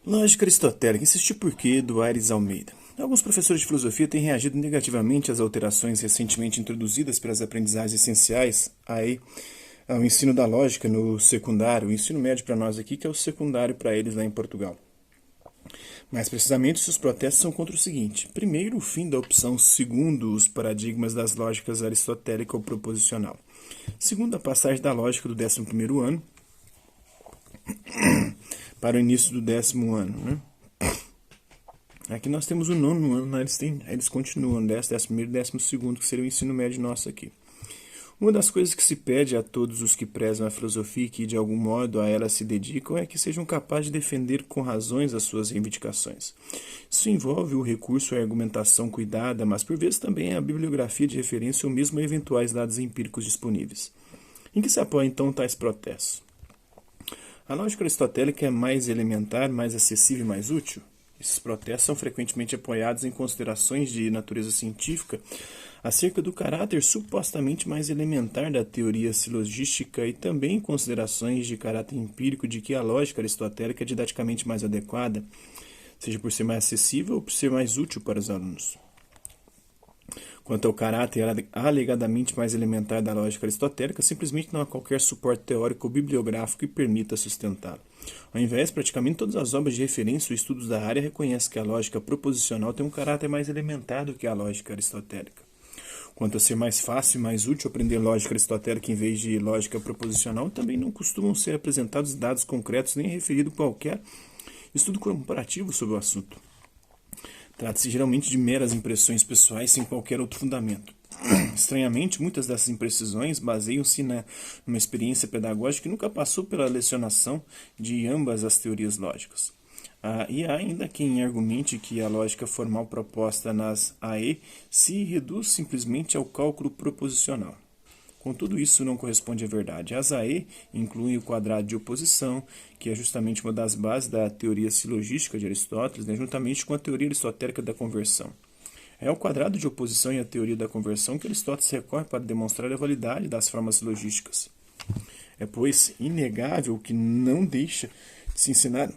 Lógica aristotélica, insistir por quê, do Aires Almeida. Alguns professores de filosofia têm reagido negativamente às alterações recentemente introduzidas pelas aprendizagens essenciais ao ensino da lógica no secundário, o ensino médio para nós aqui, que é o secundário para eles lá em Portugal. Mais precisamente, seus protestos são contra o seguinte: primeiro, o fim da opção segundo os paradigmas das lógicas aristotélica ou proposicional. Segundo, a passagem da lógica do 11º ano para o início do 10º ano, né? Aqui nós temos o 9º ano, né? Eles continuam, 11º e 12º, que seria o ensino médio nosso aqui. Uma das coisas que se pede a todos os que prezam a filosofia e que de algum modo a ela se dedicam é que sejam capazes de defender com razões as suas reivindicações. Isso envolve o recurso à argumentação cuidada, mas por vezes também a bibliografia de referência ou mesmo eventuais dados empíricos disponíveis. Em que se apoia então tais protestos? A lógica aristotélica é mais elementar, mais acessível e mais útil? Esses protestos são frequentemente apoiados em considerações de natureza científica acerca do caráter supostamente mais elementar da teoria silogística e também em considerações de caráter empírico de que a lógica aristotélica é didaticamente mais adequada, seja por ser mais acessível ou por ser mais útil para os alunos. Quanto ao caráter alegadamente mais elementar da lógica aristotélica, simplesmente não há qualquer suporte teórico ou bibliográfico que permita sustentá-lo. Ao invés, praticamente todas as obras de referência ou estudos da área reconhecem que a lógica proposicional tem um caráter mais elementar do que a lógica aristotélica. Quanto a ser mais fácil e mais útil aprender lógica aristotélica em vez de lógica proposicional, também não costumam ser apresentados dados concretos nem referido qualquer estudo comparativo sobre o assunto. Trata-se geralmente de meras impressões pessoais sem qualquer outro fundamento. Estranhamente, muitas dessas imprecisões baseiam-se numa experiência pedagógica que nunca passou pela lecionação de ambas as teorias lógicas. E há ainda quem argumente que a lógica formal proposta nas AE se reduz simplesmente ao cálculo proposicional. Contudo, isso não corresponde à verdade. As AE incluem o quadrado de oposição, que é justamente uma das bases da teoria silogística de Aristóteles, juntamente com a teoria aristotélica da conversão. É ao quadrado de oposição e à teoria da conversão que Aristóteles recorre para demonstrar a validade das formas silogísticas. É, pois, inegável que não deixa de se ensinar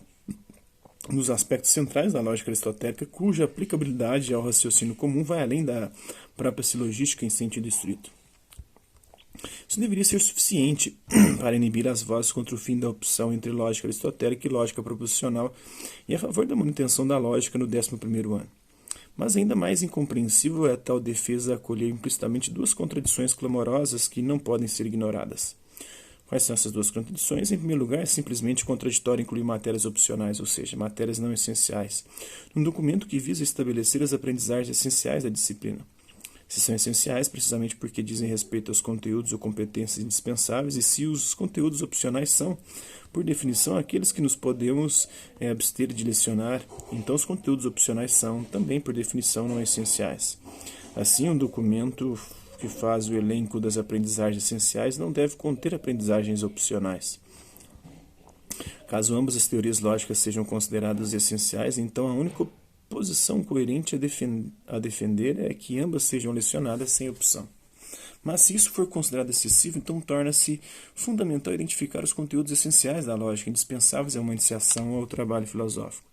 nos aspectos centrais da lógica aristotélica, cuja aplicabilidade ao raciocínio comum vai além da própria silogística em sentido estrito. Isso deveria ser suficiente para inibir as vozes contra o fim da opção entre lógica aristotélica e lógica proposicional e a favor da manutenção da lógica no 11º ano. Mas ainda mais incompreensível é a tal defesa acolher implicitamente duas contradições clamorosas que não podem ser ignoradas. Quais são essas duas contradições? Em primeiro lugar, é simplesmente contraditório incluir matérias opcionais, ou seja, matérias não essenciais, num documento que visa estabelecer as aprendizagens essenciais da disciplina. Se são essenciais, precisamente porque dizem respeito aos conteúdos ou competências indispensáveis, e se os conteúdos opcionais são, por definição, aqueles que nos podemos abster de lecionar, então os conteúdos opcionais são, também por definição, não essenciais. Assim, um documento que faz o elenco das aprendizagens essenciais não deve conter aprendizagens opcionais. Caso ambas as teorias lógicas sejam consideradas essenciais, então a única posição coerente a defender é que ambas sejam lecionadas sem opção. Mas se isso for considerado excessivo, então torna-se fundamental identificar os conteúdos essenciais da lógica, indispensáveis a uma iniciação ao trabalho filosófico.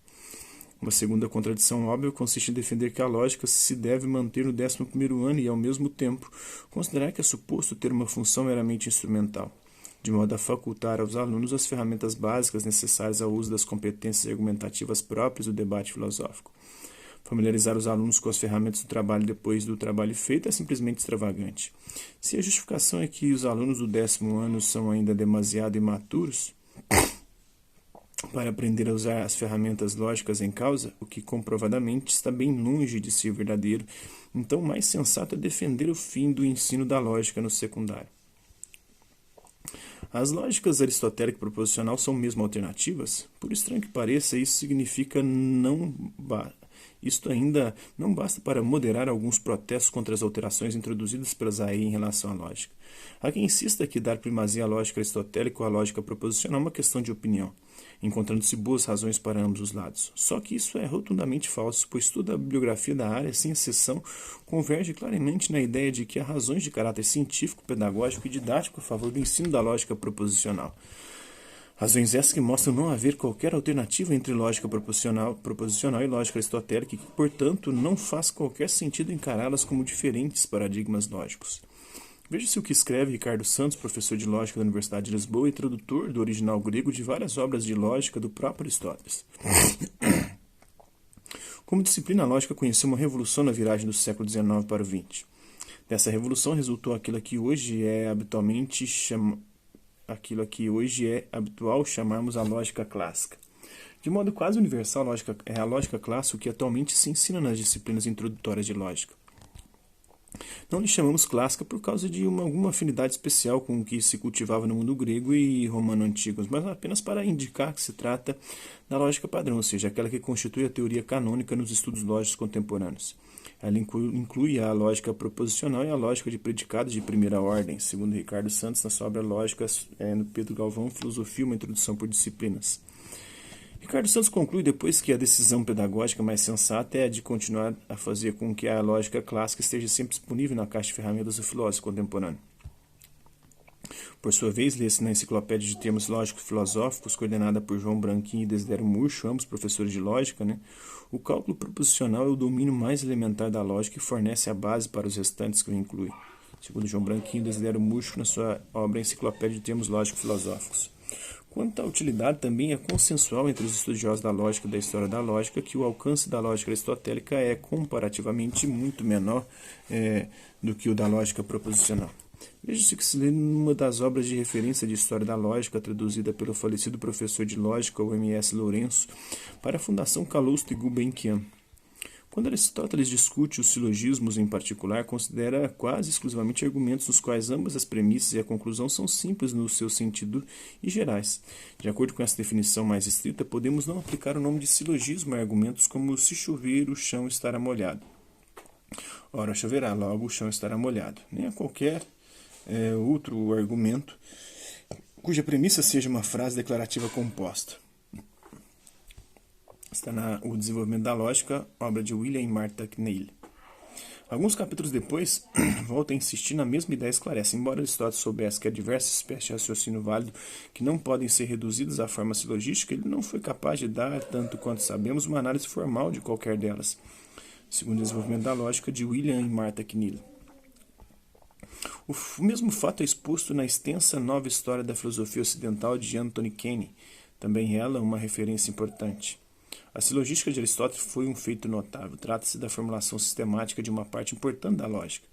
Uma segunda contradição óbvia consiste em defender que a lógica se deve manter no 11º ano e, ao mesmo tempo, considerar que é suposto ter uma função meramente instrumental, de modo a facultar aos alunos as ferramentas básicas necessárias ao uso das competências argumentativas próprias do debate filosófico. Familiarizar os alunos com as ferramentas do trabalho depois do trabalho feito é simplesmente extravagante. Se a justificação é que os alunos do 10º ano são ainda demasiado imaturos para aprender a usar as ferramentas lógicas em causa, o que comprovadamente está bem longe de ser verdadeiro, então o mais sensato é defender o fim do ensino da lógica no secundário. As lógicas aristotélica e proposicional são mesmo alternativas? Por estranho que pareça, isto ainda não basta para moderar alguns protestos contra as alterações introduzidas pelas AE em relação à lógica. Há quem insista que dar primazia à lógica aristotélica ou à lógica proposicional é uma questão de opinião, encontrando-se boas razões para ambos os lados. Só que isso é rotundamente falso, pois toda a bibliografia da área, sem exceção, converge claramente na ideia de que há razões de caráter científico, pedagógico e didático a favor do ensino da lógica proposicional. Razões essas que mostram não haver qualquer alternativa entre lógica proposicional e lógica aristotélica e que, portanto, não faz qualquer sentido encará-las como diferentes paradigmas lógicos. Veja-se o que escreve Ricardo Santos, professor de lógica da Universidade de Lisboa e tradutor do original grego de várias obras de lógica do próprio Aristóteles. Como disciplina, a lógica conheceu uma revolução na viragem do século XIX para o XX. Dessa revolução resultou aquilo que hoje é habitual chamarmos a lógica clássica. De modo quase universal, a lógica clássica o que atualmente se ensina nas disciplinas introdutórias de lógica. Não lhe chamamos clássica por causa de alguma afinidade especial com o que se cultivava no mundo grego e romano antigos, mas apenas para indicar que se trata da lógica padrão, ou seja, aquela que constitui a teoria canônica nos estudos lógicos contemporâneos. Ela inclui a lógica proposicional e a lógica de predicados de primeira ordem, segundo Ricardo Santos na sua obra Lógica, no Pedro Galvão, Filosofia, uma introdução por disciplinas. Ricardo Santos conclui depois que a decisão pedagógica mais sensata é a de continuar a fazer com que a lógica clássica esteja sempre disponível na caixa de ferramentas do filósofo contemporâneo. Por sua vez, lê-se na Enciclopédia de Termos Lógicos e Filosóficos, coordenada por João Branquinho e Desidério Murcho, ambos professores de lógica, o cálculo proposicional é o domínio mais elementar da lógica e fornece a base para os restantes que o incluem, segundo João Branquinho e Desidério Murcho na sua obra Enciclopédia de Termos Lógicos e Filosóficos. Quanto à utilidade, também é consensual entre os estudiosos da lógica e da história da lógica que o alcance da lógica aristotélica é comparativamente muito menor do que o da lógica proposicional. Veja-se que se lê numa das obras de referência de história da lógica, traduzida pelo falecido professor de lógica, o M.S. Lourenço, para a Fundação Calouste e Gulbenkian. Quando Aristóteles discute os silogismos em particular, considera quase exclusivamente argumentos nos quais ambas as premissas e a conclusão são simples no seu sentido e gerais. De acordo com essa definição mais estrita, podemos não aplicar o nome de silogismo a argumentos como se chover, o chão estará molhado. Ora, choverá, logo o chão estará molhado. Nem a qualquer outro argumento cuja premissa seja uma frase declarativa composta. Está O Desenvolvimento da Lógica, obra de William e Martha Kneale. Alguns capítulos depois, volta a insistir na mesma ideia e esclarece. Embora Aristóteles soubesse que há diversas espécies de raciocínio válido que não podem ser reduzidas à forma silogística, ele não foi capaz de dar, tanto quanto sabemos, uma análise formal de qualquer delas, segundo o Desenvolvimento da Lógica de William e Martha Kneale. O mesmo fato é exposto na extensa Nova História da Filosofia Ocidental de Anthony Kenny, também ela uma referência importante. A silogística de Aristóteles foi um feito notável. Trata-se da formulação sistemática de uma parte importante da lógica.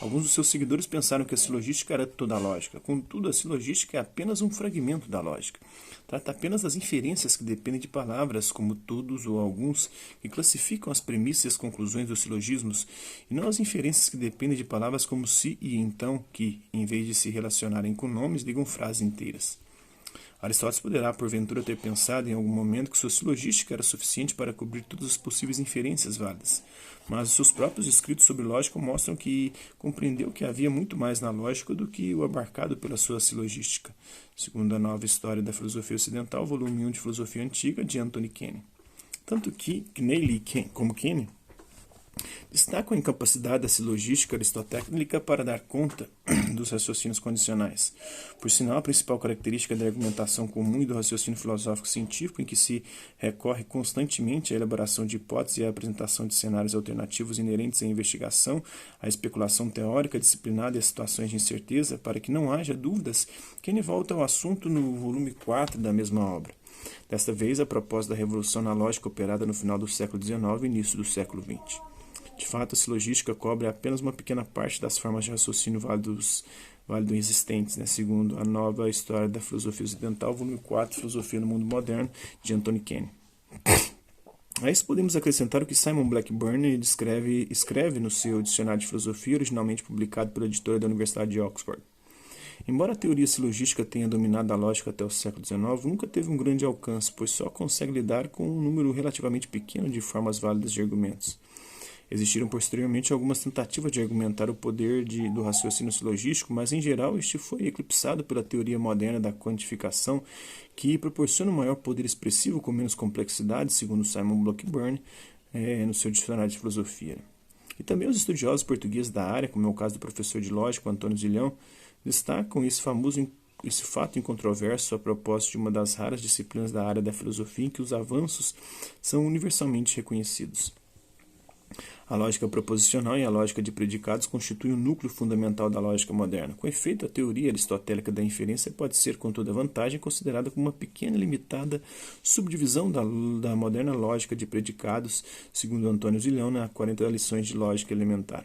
Alguns dos seus seguidores pensaram que a silogística era toda a lógica. Contudo, a silogística é apenas um fragmento da lógica. Trata apenas das inferências que dependem de palavras, como todos ou alguns, que classificam as premissas e as conclusões dos silogismos, e não as inferências que dependem de palavras como se e então, que, em vez de se relacionarem com nomes, ligam frases inteiras. Aristóteles poderá, porventura, ter pensado em algum momento que sua silogística era suficiente para cobrir todas as possíveis inferências válidas, mas os seus próprios escritos sobre lógica mostram que compreendeu que havia muito mais na lógica do que o abarcado pela sua silogística, segundo a Nova História da Filosofia Ocidental, volume 1 de Filosofia Antiga, de Anthony Kenny. Tanto que Kneale como Kenny destacam a incapacidade da silogística aristotélica para dar conta dos raciocínios condicionais. Por sinal, a principal característica da argumentação comum e do raciocínio filosófico científico, em que se recorre constantemente à elaboração de hipóteses e à apresentação de cenários alternativos inerentes à investigação, à especulação teórica disciplinada e às situações de incerteza, para que não haja dúvidas, Kenny volta ao assunto no volume 4 da mesma obra. Desta vez, a propósito da revolução na lógica operada no final do século XIX e início do século XX. De fato, a silogística cobre apenas uma pequena parte das formas de raciocínio válido existentes, segundo a Nova História da Filosofia Ocidental, volume 4, Filosofia no Mundo Moderno, de Anthony Kenny. A isso podemos acrescentar o que Simon Blackburn escreve no seu Dicionário de Filosofia, originalmente publicado pela editora da Universidade de Oxford. Embora a teoria silogística tenha dominado a lógica até o século XIX, nunca teve um grande alcance, pois só consegue lidar com um número relativamente pequeno de formas válidas de argumentos. Existiram posteriormente algumas tentativas de argumentar o poder do raciocínio silogístico, mas em geral este foi eclipsado pela teoria moderna da quantificação, que proporciona um maior poder expressivo com menos complexidade, segundo Simon Blackburn, no seu Dicionário de Filosofia. E também os estudiosos portugueses da área, como é o caso do professor de lógica Antônio Zilhão, destacam esse famoso esse fato incontroverso a propósito de uma das raras disciplinas da área da filosofia em que os avanços são universalmente reconhecidos. A lógica proposicional e a lógica de predicados constituem o núcleo fundamental da lógica moderna. Com efeito, a teoria aristotélica da inferência pode ser, com toda vantagem, considerada como uma pequena e limitada subdivisão da moderna lógica de predicados, segundo Antônio Zilhão, na 40 lições de lógica elementar.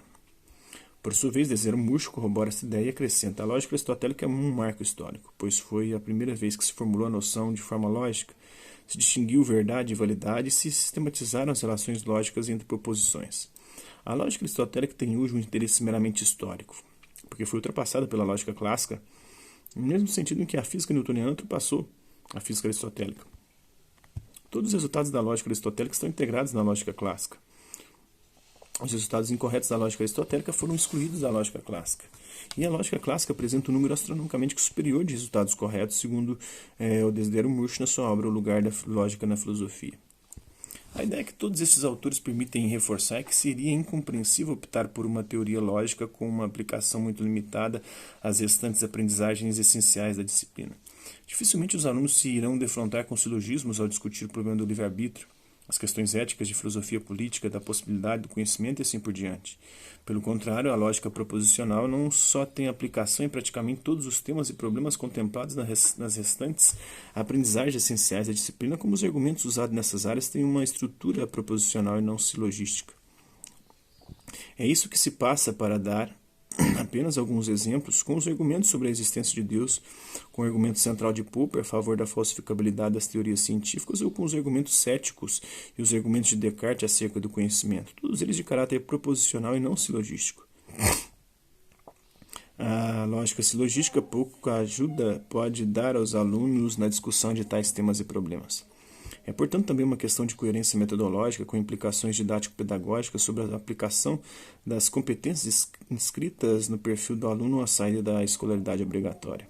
Por sua vez, Desero Murcho corrobora essa ideia e acrescenta: a lógica aristotélica é um marco histórico, pois foi a primeira vez que se formulou a noção de forma lógica, se distinguiu verdade e validade e se sistematizaram as relações lógicas entre proposições. A lógica aristotélica tem hoje um interesse meramente histórico, porque foi ultrapassada pela lógica clássica, no mesmo sentido em que a física newtoniana ultrapassou a física aristotélica. Todos os resultados da lógica aristotélica estão integrados na lógica clássica. Os resultados incorretos da lógica aristotélica foram excluídos da lógica clássica. E a lógica clássica apresenta um número astronomicamente superior de resultados corretos, segundo o Desdero Murcho na sua obra O Lugar da Lógica na Filosofia. A ideia que todos esses autores permitem reforçar é que seria incompreensível optar por uma teoria lógica com uma aplicação muito limitada às restantes aprendizagens essenciais da disciplina. Dificilmente os alunos se irão defrontar com silogismos ao discutir o problema do livre-arbítrio, as questões éticas de filosofia política, da possibilidade do conhecimento e assim por diante. Pelo contrário, a lógica proposicional não só tem aplicação em praticamente todos os temas e problemas contemplados nas restantes aprendizagens essenciais da disciplina, como os argumentos usados nessas áreas têm uma estrutura proposicional e não silogística. É isso que se passa para dar apenas alguns exemplos com os argumentos sobre a existência de Deus, com o argumento central de Popper a favor da falsificabilidade das teorias científicas ou com os argumentos céticos e os argumentos de Descartes acerca do conhecimento, todos eles de caráter proposicional e não silogístico. A lógica silogística pouco ajuda pode dar aos alunos na discussão de tais temas e problemas. É, portanto, também uma questão de coerência metodológica com implicações didático-pedagógicas sobre a aplicação das competências inscritas no perfil do aluno à saída da escolaridade obrigatória.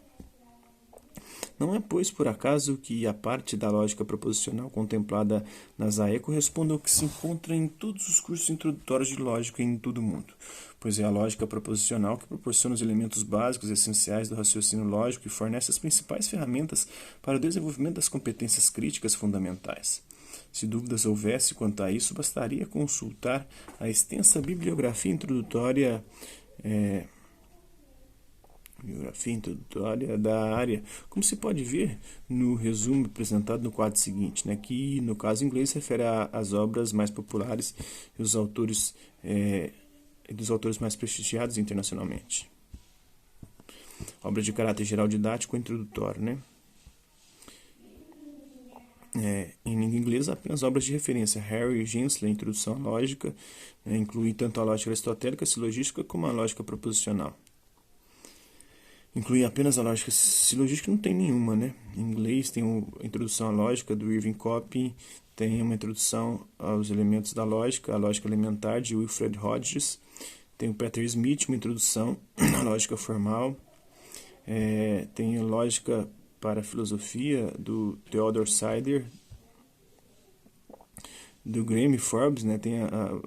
Não é, pois, por acaso que a parte da lógica proposicional contemplada na ZAE corresponde ao que se encontra em todos os cursos introdutórios de lógica em todo o mundo, pois é a lógica proposicional que proporciona os elementos básicos e essenciais do raciocínio lógico e fornece as principais ferramentas para o desenvolvimento das competências críticas fundamentais. Se dúvidas houvesse quanto a isso, bastaria consultar a extensa bibliografia introdutória da área, como se pode ver no resumo apresentado no quadro seguinte, que no caso inglês se refere às obras mais populares e os autores dos autores mais prestigiados internacionalmente. Obras de caráter geral didático ou introdutório, em língua inglesa, apenas obras de referência. Harry Gensler, Introdução à Lógica, inclui tanto a lógica aristotélica, silogística, como a lógica proposicional. Inclui apenas a lógica silogística, não tem nenhuma, Em inglês tem a Introdução à Lógica, do Irving Cope, tem uma introdução aos elementos da lógica, a lógica elementar, de Wilfred Hodges, tem o Peter Smith, uma introdução à lógica formal, tem a lógica para a filosofia, do Theodor Sider, do Graham Forbes, tem a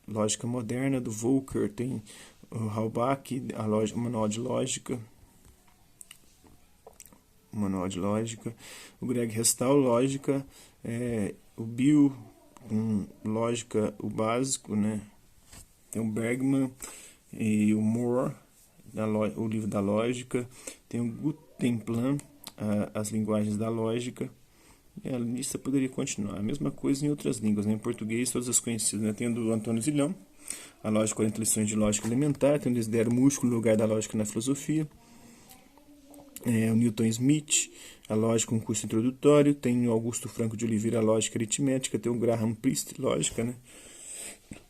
lógica moderna, do Volcker, tem o Halbach, o Manual de Lógica, o Greg Restall, Lógica, o Bill, Lógica, o Básico, tem o Bergman e o Moore, o livro da Lógica, tem o Gutenplan, as linguagens da lógica, e a lista poderia continuar. A mesma coisa em outras línguas, em português, todas as conhecidas, Tem o do Antônio Zilhão, a lógica 40 lições de lógica elementar, tem o Desdero Murcho, O Lugar da Lógica na Filosofia, o Newton Smith, a lógica, um curso introdutório, tem o Augusto Franco de Oliveira, a lógica aritmética, tem o Graham Priest, lógica,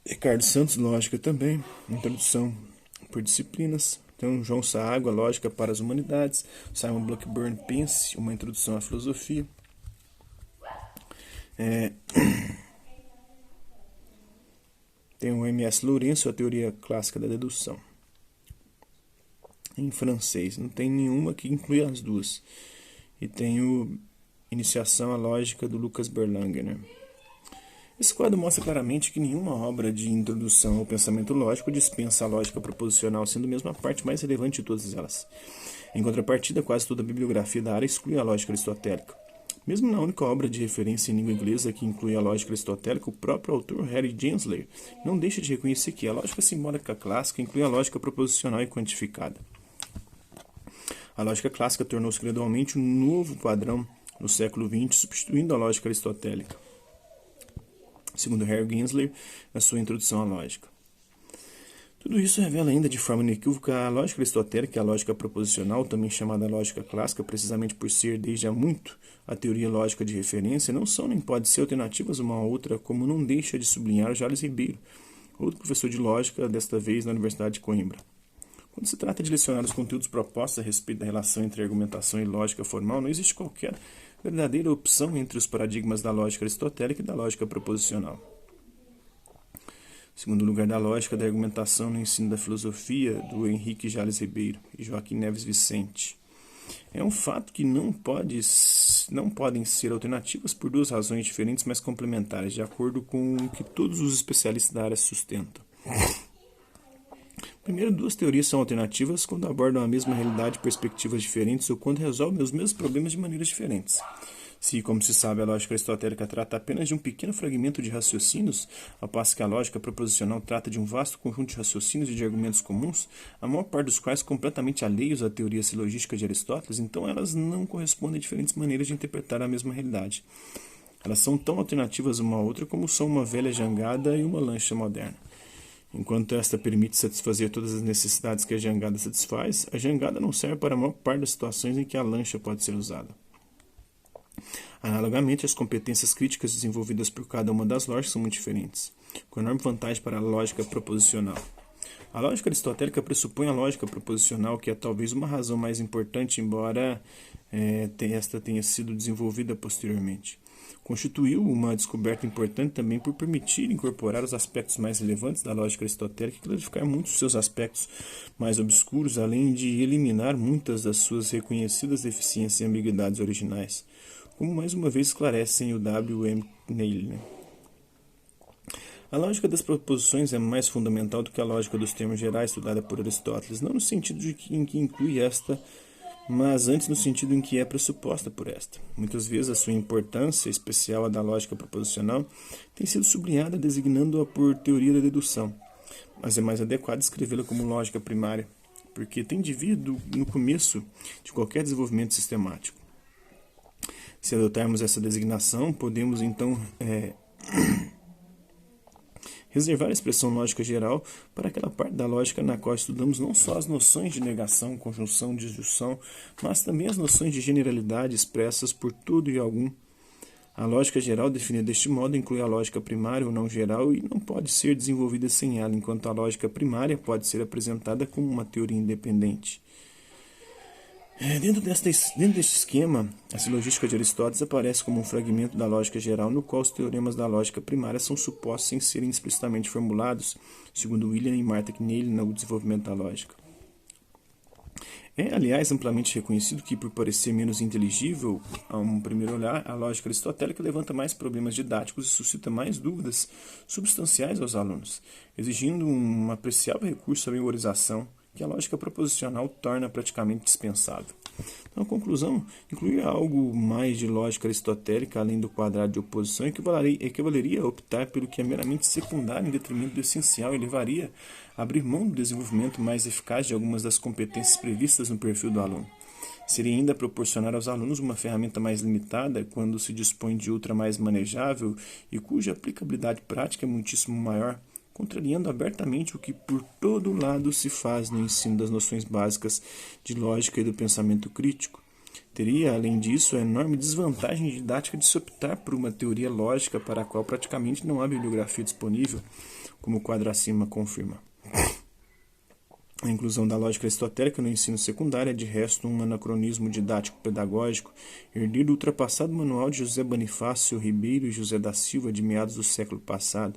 Ricardo Santos, lógica também, introdução por disciplinas, tem o João Saágua, lógica para as humanidades, Simon Blackburn, Pense, uma introdução à filosofia, tem o M.S. Lourenço, a teoria clássica da dedução. Em francês, não tem nenhuma que inclui as duas. E tem o Iniciação à Lógica, do Lucas Berlanger, Esse quadro mostra claramente que nenhuma obra de introdução ao pensamento lógico dispensa a lógica proposicional, sendo mesmo a parte mais relevante de todas elas. Em contrapartida, quase toda a bibliografia da área exclui a lógica aristotélica. Mesmo na única obra de referência em língua inglesa que inclui a lógica aristotélica, o próprio autor Harry Gensler não deixa de reconhecer que a lógica simbólica clássica inclui a lógica proposicional e quantificada. A lógica clássica tornou-se gradualmente um novo padrão no século XX, substituindo a lógica aristotélica, segundo Harry Gensler na sua introdução à lógica. Tudo isso revela ainda de forma inequívoca a lógica aristotélica e a lógica proposicional, também chamada lógica clássica, precisamente por ser desde há muito a teoria lógica de referência, não são nem podem ser alternativas uma à outra, como não deixa de sublinhar Jales Ribeiro, outro professor de lógica, desta vez na Universidade de Coimbra. Quando se trata de lecionar os conteúdos propostos a respeito da relação entre argumentação e lógica formal, não existe qualquer verdadeira opção entre os paradigmas da lógica aristotélica e da lógica proposicional. Segundo lugar da lógica da argumentação no ensino da filosofia, do Henrique Jales Ribeiro e Joaquim Neves Vicente. É um fato que não podem ser alternativas por duas razões diferentes, mas complementares, de acordo com o que todos os especialistas da área sustentam. Primeiro, duas teorias são alternativas quando abordam a mesma realidade de perspectivas diferentes ou quando resolvem os mesmos problemas de maneiras diferentes. Se, como se sabe, a lógica aristotélica trata apenas de um pequeno fragmento de raciocínios, ao passo que a lógica proposicional trata de um vasto conjunto de raciocínios e de argumentos comuns, a maior parte dos quais completamente alheios à teoria silogística de Aristóteles, então elas não correspondem a diferentes maneiras de interpretar a mesma realidade. Elas são tão alternativas uma à outra como são uma velha jangada e uma lancha moderna. Enquanto esta permite satisfazer todas as necessidades que a jangada satisfaz, a jangada não serve para a maior parte das situações em que a lancha pode ser usada. Analogamente, as competências críticas desenvolvidas por cada uma das lógicas são muito diferentes, com enorme vantagem para a lógica proposicional. A lógica aristotélica pressupõe a lógica proposicional, que é talvez uma razão mais importante, embora esta tenha sido desenvolvida posteriormente. Constituiu uma descoberta importante também por permitir incorporar os aspectos mais relevantes da lógica aristotélica e clarificar muitos dos seus aspectos mais obscuros, além de eliminar muitas das suas reconhecidas deficiências e ambiguidades originais, como mais uma vez esclarecem o W. M. Neil. A lógica das proposições é mais fundamental do que a lógica dos termos gerais estudada por Aristóteles, não no sentido em que inclui esta, mas antes no sentido em que é pressuposta por esta. Muitas vezes a sua importância, especial a da lógica proposicional, tem sido sublinhada designando-a por teoria da dedução, mas é mais adequado descrevê-la como lógica primária, porque tem de vir no começo de qualquer desenvolvimento sistemático. Se adotarmos essa designação, podemos então reservar a expressão lógica geral para aquela parte da lógica na qual estudamos não só as noções de negação, conjunção, disjunção, mas também as noções de generalidade expressas por tudo e algum. A lógica geral, definida deste modo, inclui a lógica primária ou não geral e não pode ser desenvolvida sem ela, enquanto a lógica primária pode ser apresentada como uma teoria independente. Dentro deste esquema, a silogística de Aristóteles aparece como um fragmento da lógica geral, no qual os teoremas da lógica primária são supostos sem serem explicitamente formulados, segundo William e Martha Kneill no desenvolvimento da lógica. É, aliás, amplamente reconhecido que, por parecer menos inteligível a um primeiro olhar, a lógica aristotélica levanta mais problemas didáticos e suscita mais dúvidas substanciais aos alunos, exigindo um apreciável recurso à memorização, que a lógica proposicional torna praticamente dispensável. Então, a conclusão, incluir algo mais de lógica aristotélica além do quadrado de oposição equivaleria a optar pelo que é meramente secundário em detrimento do essencial e levaria a abrir mão do desenvolvimento mais eficaz de algumas das competências previstas no perfil do aluno. Seria ainda proporcionar aos alunos uma ferramenta mais limitada quando se dispõe de outra mais manejável e cuja aplicabilidade prática é muitíssimo maior, contrariando abertamente o que por todo lado se faz no ensino das noções básicas de lógica e do pensamento crítico. Teria, além disso, a enorme desvantagem didática de se optar por uma teoria lógica para a qual praticamente não há bibliografia disponível, como o quadro acima confirma. A inclusão da lógica aristotélica no ensino secundário é, de resto, um anacronismo didático-pedagógico, herdeiro do ultrapassado manual de José Bonifácio Ribeiro e José da Silva de meados do século passado,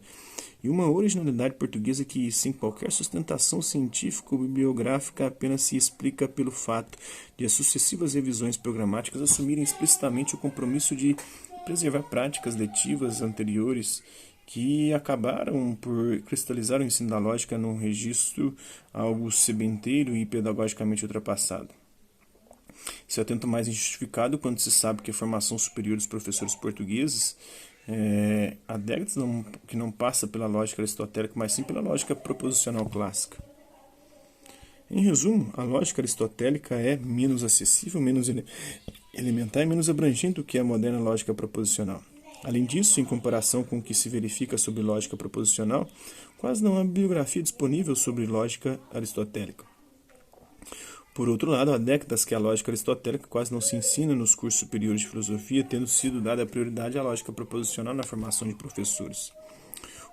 e uma originalidade portuguesa que, sem qualquer sustentação científica ou bibliográfica, apenas se explica pelo fato de as sucessivas revisões programáticas assumirem explicitamente o compromisso de preservar práticas letivas anteriores que acabaram por cristalizar o ensino da lógica num registro algo sebenteiro e pedagogicamente ultrapassado. Isso é tanto mais injustificado quando se sabe que a formação superior dos professores portugueses há décadas que não passa pela lógica aristotélica, mas sim pela lógica proposicional clássica. Em resumo, a lógica aristotélica é menos acessível, menos elementar e menos abrangente do que a moderna lógica proposicional. Além disso, em comparação com o que se verifica sobre lógica proposicional, quase não há bibliografia disponível sobre lógica aristotélica. Por outro lado, há décadas que a lógica aristotélica quase não se ensina nos cursos superiores de filosofia, tendo sido dada a prioridade à lógica proposicional na formação de professores.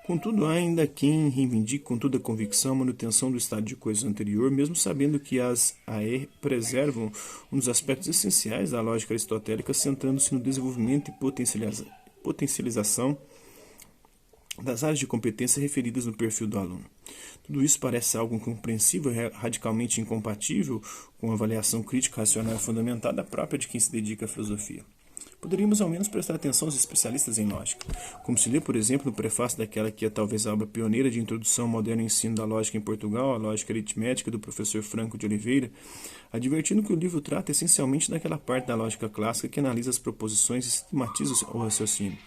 Contudo, há ainda quem reivindique com toda a convicção a manutenção do estado de coisas anterior, mesmo sabendo que as AE preservam um dos aspectos essenciais da lógica aristotélica, centrando-se no desenvolvimento e potencialização das áreas de competência referidas no perfil do aluno. Tudo isso parece algo incompreensível e radicalmente incompatível com a avaliação crítica racional e fundamentada própria de quem se dedica à filosofia. Poderíamos ao menos prestar atenção aos especialistas em lógica, como se lê, por exemplo, no prefácio daquela que é talvez a obra pioneira de introdução ao moderno ensino da lógica em Portugal, a Lógica Aritmética, do professor Franco de Oliveira, advertindo que o livro trata essencialmente daquela parte da lógica clássica que analisa as proposições e sistematiza o raciocínio.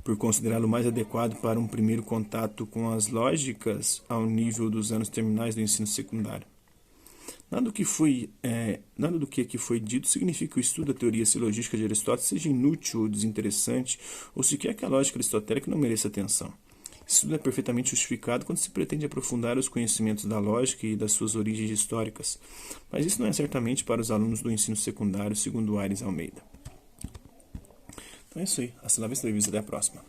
Por considerá-lo mais adequado para um primeiro contato com as lógicas ao nível dos anos terminais do ensino secundário. Nada do que aqui foi dito significa que o estudo da teoria silogística de Aristóteles seja inútil ou desinteressante, ou sequer que a lógica aristotélica não mereça atenção. Esse estudo é perfeitamente justificado quando se pretende aprofundar os conhecimentos da lógica e das suas origens históricas, mas isso não é certamente para os alunos do ensino secundário, segundo Aires Almeida. Então é isso aí. Hasta la vista, até a próxima.